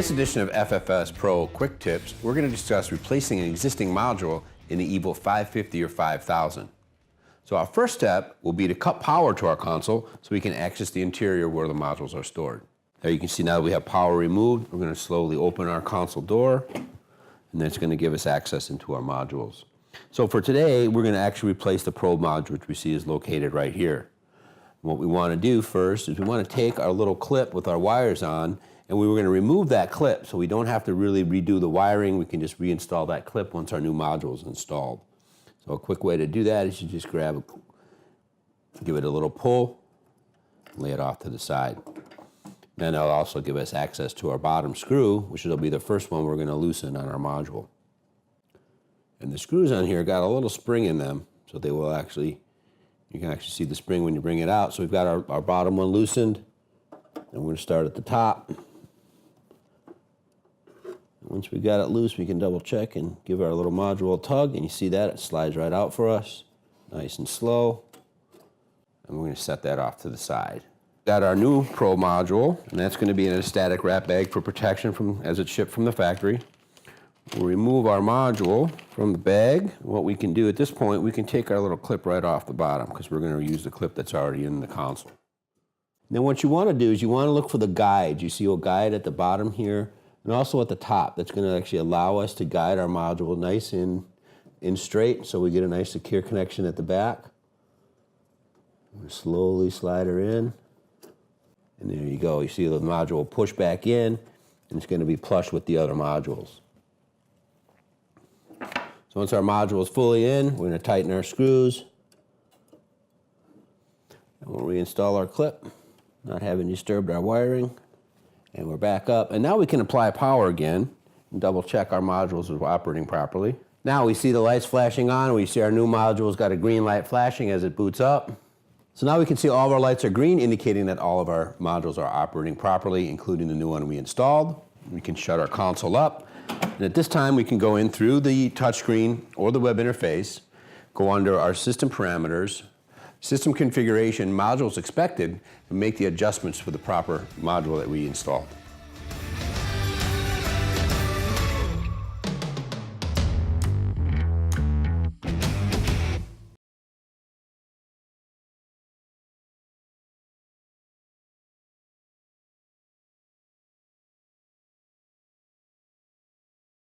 this edition of FFS Pro Quick Tips, we're going to discuss replacing an existing module in the EVO 550 or 5000. So our first step will be to cut power to our console so we can access the interior where the modules are stored. There you can see now that we have power removed, we're going to slowly open our console door, and that's going to give us access into our modules. So for today, we're going to actually replace the probe module, which we see is located right here. What we want to do first is we want to take our little clip with our wires on, and we were going to remove that clip so we don't have to really redo the wiring. We can just reinstall that clip once our new module is installed. So a quick way to do that is you just give it a little pull, lay it off to the side. Then it'll also give us access to our bottom screw, which will be the first one we're going to loosen on our module. And the screws on here got a little spring in them, so they will actually, you can actually see the spring when you bring it out. So we've got our bottom one loosened, and we're going to start at the top. Once we got it loose, we can double check and give our little module a tug, and you see that it slides right out for us, nice and slow. And we're going to set that off to the side. Got our new Pro module, and that's going to be in a static wrap bag for protection as it's shipped from the factory. We'll remove our module from the bag. What we can do at this point, we can take our little clip right off the bottom because we're going to use the clip that's already in the console. Then what you want to do is you want to look for the guide. You see a guide at the bottom here and also at the top. That's going to actually allow us to guide our module nice in straight so we get a nice secure connection at the back. We'll slowly slide her in. And there you go. You see the module push back in, and it's going to be plush with the other modules. So once our module is fully in, we're going to tighten our screws. And we'll reinstall our clip, not having disturbed our wiring. And we're back up. And now we can apply power again and double check our modules are operating properly. Now we see the lights flashing on. We see our new module's got a green light flashing as it boots up. So now we can see all of our lights are green, indicating that all of our modules are operating properly, including the new one we installed. We can shut our console up. And at this time, we can go in through the touchscreen or the web interface, go under our system parameters, system configuration, modules expected, and make the adjustments for the proper module that we installed.